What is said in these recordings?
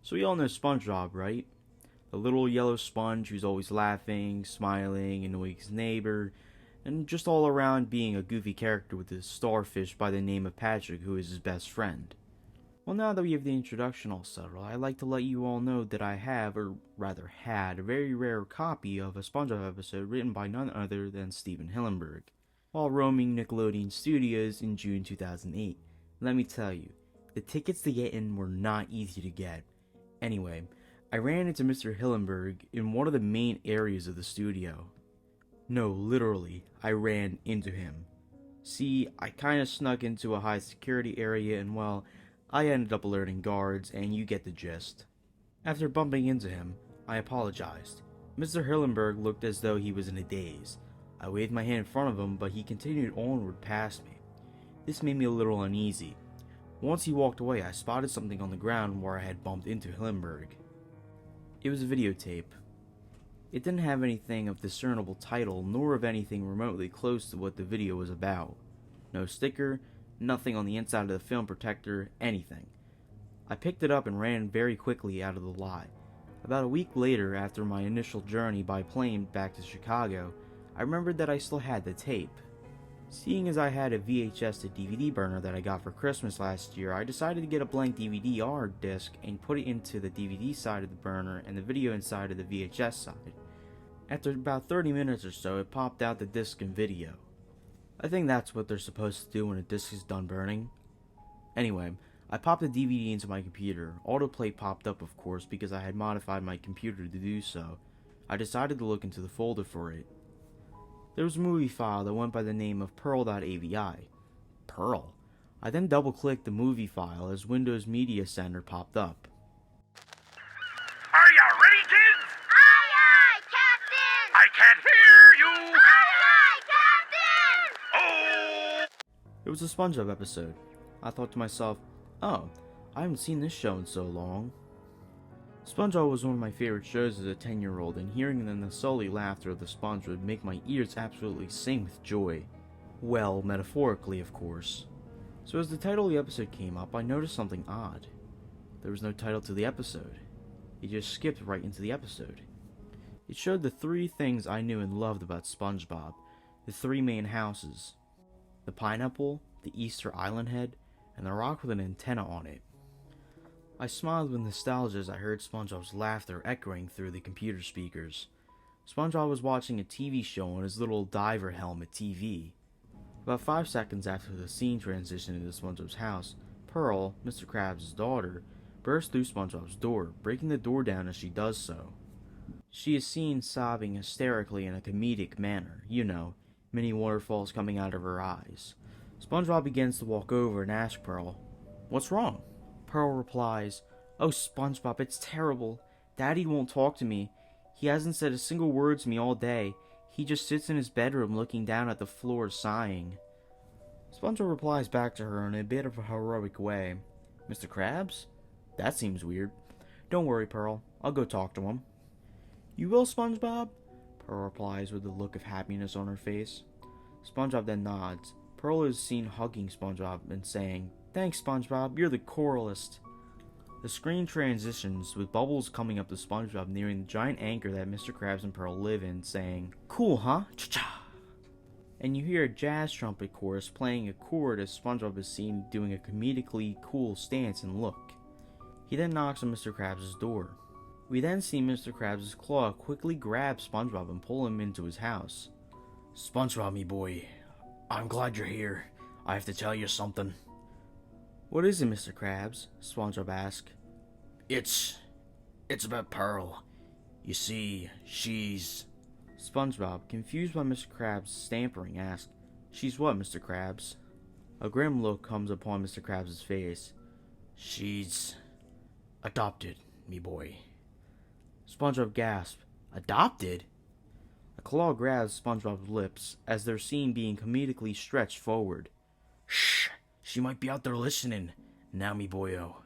So we all know SpongeBob, right? The little yellow sponge who's always laughing, smiling, annoying his neighbor, and just all around being a goofy character with a starfish by the name of Patrick who is his best friend. Well, now that we have the introduction all settled, I'd like to let you all know that I have, or rather had, a very rare copy of a SpongeBob episode written by none other than Steven Hillenburg, while roaming Nickelodeon Studios in June 2008. Let me tell you, the tickets to get in were not easy to get. Anyway, I ran into Mr. Hillenburg in one of the main areas of the studio. No, literally, I ran into him. See, I kinda snuck into a high security area and well, I ended up alerting guards and you get the gist. After bumping into him, I apologized. Mr. Hillenburg looked as though he was in a daze. I waved my hand in front of him, but he continued onward past me. This made me a little uneasy. Once he walked away, I spotted something on the ground where I had bumped into Hillenburg. It was a videotape. It didn't have anything of discernible title, nor of anything remotely close to what the video was about. No sticker, nothing on the inside of the film protector, anything. I picked it up and ran very quickly out of the lot. About a week later, after my initial journey by plane back to Chicago, I remembered that I still had the tape. Seeing as I had a VHS to DVD burner that I got for Christmas last year, I decided to get a blank DVD-R disc and put it into the DVD side of the burner and the video inside of the VHS side. After about 30 minutes or so, it popped out the disc and video. I think that's what they're supposed to do when a disc is done burning. Anyway, I popped the DVD into my computer. Autoplay popped up, of course, because I had modified my computer to do so. I decided to look into the folder for it. There was a movie file that went by the name of Pearl.Avi. Pearl? I then double-clicked the movie file as Windows Media Center popped up. Are ya ready, kids? Aye, aye, Captain! I can't hear you! Aye, aye, Captain! Oh! It was a SpongeBob episode. I thought to myself, oh, I haven't seen this show in so long. SpongeBob was one of my favorite shows as a 10-year-old, and hearing the nasally laughter of the sponge would make my ears absolutely sing with joy. Well, metaphorically, of course. So as the title of the episode came up, I noticed something odd. There was no title to the episode. It just skipped right into the episode. It showed the three things I knew and loved about SpongeBob, the three main houses. The pineapple, the Easter Island head, and the rock with an antenna on it. I smiled with nostalgia as I heard SpongeBob's laughter echoing through the computer speakers. SpongeBob was watching a TV show on his little diver helmet TV. About 5 seconds after the scene transitioned into SpongeBob's house, Pearl, Mr. Krabs' daughter, burst through SpongeBob's door, breaking the door down as she does so. She is seen sobbing hysterically in a comedic manner, you know, many waterfalls coming out of her eyes. SpongeBob begins to walk over and ask Pearl, "What's wrong?" Pearl replies, "Oh, SpongeBob, it's terrible. Daddy won't talk to me. He hasn't said a single word to me all day. He just sits in his bedroom looking down at the floor sighing." SpongeBob replies back to her in a bit of a heroic way, "Mr. Krabs? That seems weird. Don't worry, Pearl. I'll go talk to him." "You will, SpongeBob?" Pearl replies with a look of happiness on her face. SpongeBob then nods. Pearl is seen hugging SpongeBob and saying, "Thanks, SpongeBob, you're the coralist." The screen transitions with Bubbles coming up to SpongeBob nearing the giant anchor that Mr. Krabs and Pearl live in, saying, "Cool, huh? Cha-cha!" And you hear a jazz trumpet chorus playing a chord as SpongeBob is seen doing a comedically cool stance and look. He then knocks on Mr. Krabs' door. We then see Mr. Krabs' claw quickly grab SpongeBob and pull him into his house. "SpongeBob, me boy, I'm glad you're here. I have to tell you something." "What is it, Mr. Krabs?" SpongeBob asks. It's about Pearl. You see, she's..." SpongeBob, confused by Mr. Krabs' stammering, asks, "She's what, Mr. Krabs?" A grim look comes upon Mr. Krabs' face. "She's adopted, me boy." SpongeBob gasps, "Adopted?" A claw grabs SpongeBob's lips as they're seen being comedically stretched forward. "Shh! She might be out there listening. Now, me boyo,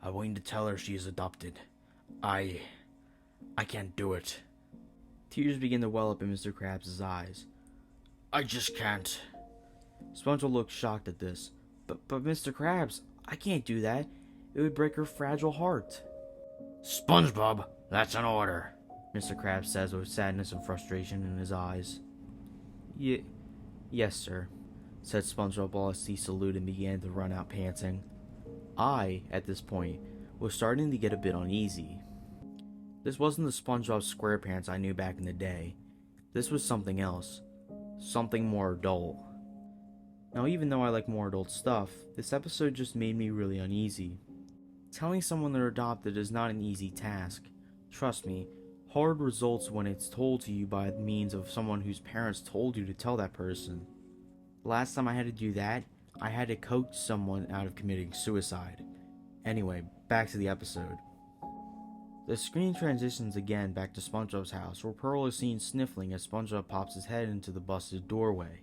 I want you to tell her she is adopted. I can't do it." Tears begin to well up in Mr. Krabs' eyes. "I just can't." SpongeBob looks shocked at this. But Mr. Krabs, I can't do that. It would break her fragile heart." SpongeBob, that's an order. Mr. Krabs says with sadness and frustration in his eyes. Yes, sir, said SpongeBob while he saluted and began to run out panting. I, at this point, was starting to get a bit uneasy. This wasn't the SpongeBob SquarePants I knew back in the day. This was something else. Something more adult. Now, even though I like more adult stuff, this episode just made me really uneasy. Telling someone they're adopted is not an easy task. Trust me, hard results when it's told to you by means of someone whose parents told you to tell that person. Last time I had to do that, I had to coach someone out of committing suicide. Anyway, back to the episode. The screen transitions again back to SpongeBob's house, where Pearl is seen sniffling as SpongeBob pops his head into the busted doorway.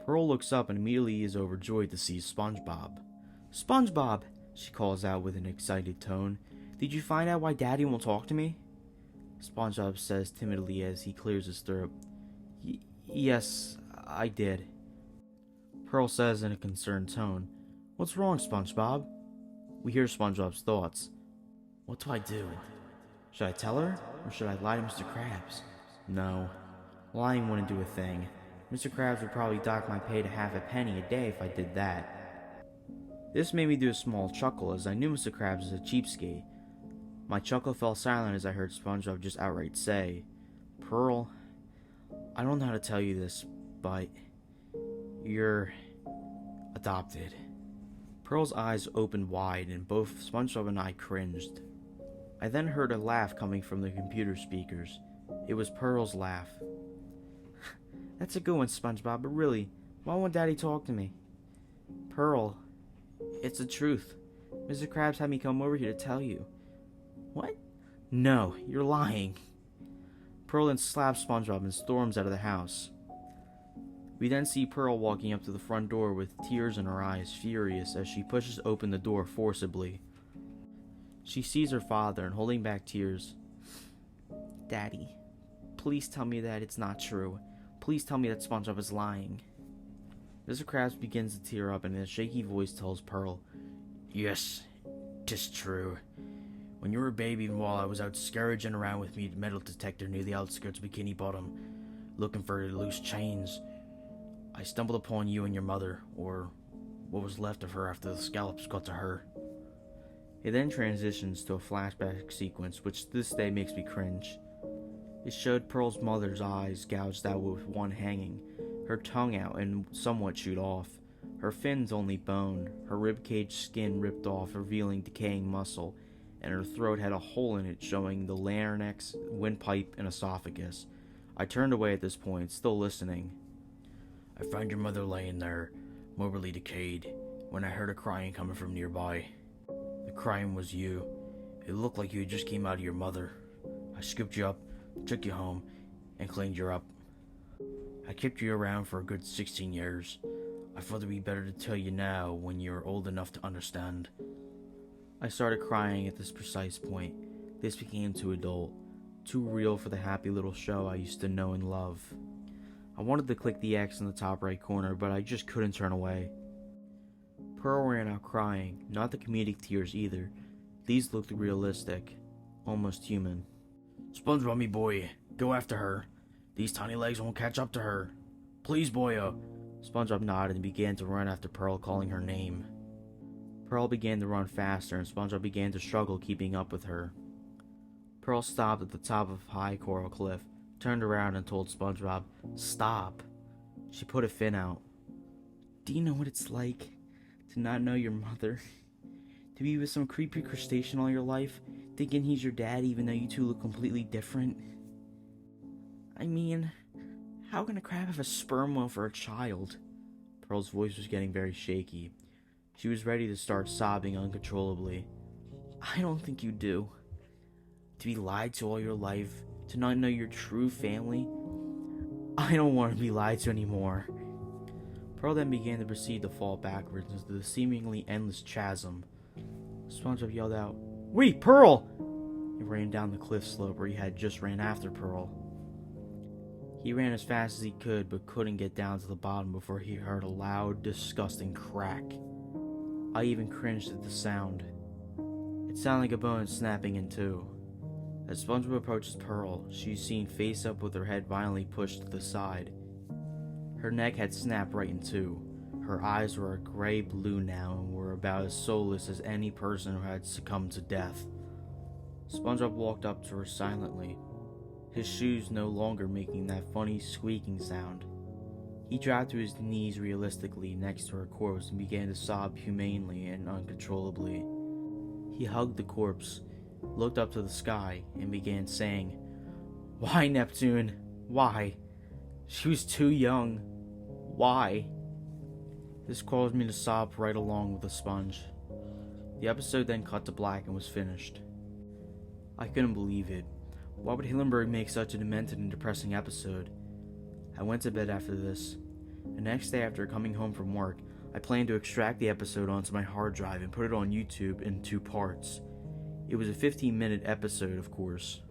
Pearl looks up and immediately is overjoyed to see SpongeBob. "SpongeBob!" she calls out with an excited tone. "Did you find out why Daddy won't talk to me?" SpongeBob says timidly as he clears his throat. Yes, I did." Pearl says in a concerned tone, "What's wrong, SpongeBob?" We hear SpongeBob's thoughts. "What do I do? Should I tell her, or should I lie to Mr. Krabs? No, lying wouldn't do a thing. Mr. Krabs would probably dock my pay to half a penny a day if I did that." This made me do a small chuckle, as I knew Mr. Krabs was a cheapskate. My chuckle fell silent as I heard SpongeBob just outright say, "Pearl, I don't know how to tell you this, but you're adopted." Pearl's eyes opened wide, and both SpongeBob and I cringed. I then heard a laugh coming from the computer speakers. It was Pearl's laugh. "That's a good one, SpongeBob, but really, why won't Daddy talk to me?" "Pearl, it's the truth. Mr. Krabs had me come over here to tell you." "What? No, you're lying." Pearl then slaps SpongeBob and storms out of the house. We then see Pearl walking up to the front door with tears in her eyes, furious as she pushes open the door forcibly. She sees her father and, holding back tears, "Daddy, please tell me that it's not true. Please tell me that SpongeBob is lying." Mr. Krabs begins to tear up and in a shaky voice tells Pearl, "Yes, 'tis true. When you were a baby and while I was out scrounging around with me metal detector near the outskirts of Bikini Bottom, looking for loose chains, I stumbled upon you and your mother, or what was left of her after the scallops got to her." It then transitions to a flashback sequence which to this day makes me cringe. It showed Pearl's mother's eyes gouged out with one hanging, her tongue out and somewhat chewed off, her fins only bone, her ribcage skin ripped off revealing decaying muscle, and her throat had a hole in it showing the larynx, windpipe, and esophagus. I turned away at this point, still listening. "I found your mother laying there, morbidly decayed, when I heard a crying coming from nearby. The crying was you. It looked like you had just came out of your mother. I scooped you up, took you home, and cleaned you up. I kept you around for a good 16 years. I thought it'd be better to tell you now when you're old enough to understand." I started crying at this precise point. This became too adult, too real for the happy little show I used to know and love. I wanted to click the X in the top right corner, but I just couldn't turn away. Pearl ran out crying, not the comedic tears either. These looked realistic, almost human. "SpongeBob, me boy, go after her. These tiny legs won't catch up to her. Please, boyo." SpongeBob nodded and began to run after Pearl, calling her name. Pearl began to run faster, and SpongeBob began to struggle keeping up with her. Pearl stopped at the top of a high coral cliff, turned around and told SpongeBob, "Stop." She put a fin out. "Do you know what it's like to not know your mother? To be with some creepy crustacean all your life, thinking he's your dad even though you two look completely different? I mean, how can a crab have a sperm whale for a child?" Pearl's voice was getting very shaky. She was ready to start sobbing uncontrollably. "I don't think you do. To be lied to all your life, to not know your true family. I don't want to be lied to anymore." Pearl then began to proceed to fall backwards into the seemingly endless chasm. SpongeBob yelled out, "Wait, Pearl!" He ran down the cliff slope where he had just ran after Pearl. He ran as fast as he could, but couldn't get down to the bottom before he heard a loud, disgusting crack. I even cringed at the sound. It sounded like a bone snapping in two. As SpongeBob approaches Pearl, she's seen face up with her head violently pushed to the side. Her neck had snapped right in two. Her eyes were a gray-blue now and were about as soulless as any person who had succumbed to death. SpongeBob walked up to her silently, his shoes no longer making that funny squeaking sound. He dropped to his knees realistically next to her corpse and began to sob humanely and uncontrollably. He hugged the corpse, looked up to the sky, and began saying, "Why, Neptune? Why? She was too young. Why?" This caused me to sob right along with the sponge. The episode then cut to black and was finished. I couldn't believe it. Why would Hillenburg make such a demented and depressing episode? I went to bed after this. The next day after coming home from work, I planned to extract the episode onto my hard drive and put it on YouTube in 2 parts. It was a 15-minute episode, of course.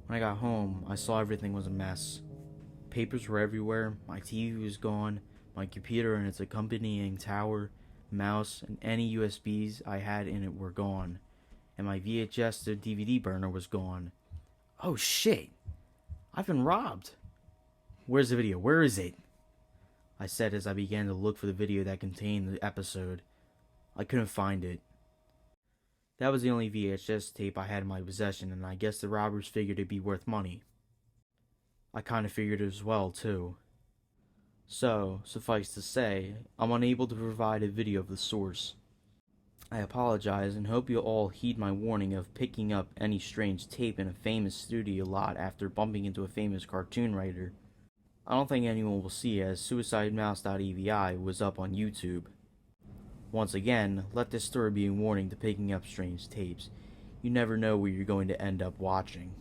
When I got home, I saw everything was a mess. Papers were everywhere, my TV was gone, my computer and its accompanying tower, mouse, and any USBs I had in it were gone, and my VHS to DVD burner was gone. Oh shit! I've been robbed! Where's the video? Where is it? I said as I began to look for the video that contained the episode. I couldn't find it. That was the only VHS tape I had in my possession, and I guess the robbers figured it'd be worth money. I kinda figured it as well, too. So, suffice to say, I'm unable to provide a video of the source. I apologize and hope you'll all heed my warning of picking up any strange tape in a famous studio lot after bumping into a famous cartoon writer. I don't think anyone will see as SuicideMouse.avi was up on YouTube. Once again, let this story be a warning to picking up strange tapes. You never know where you're going to end up watching.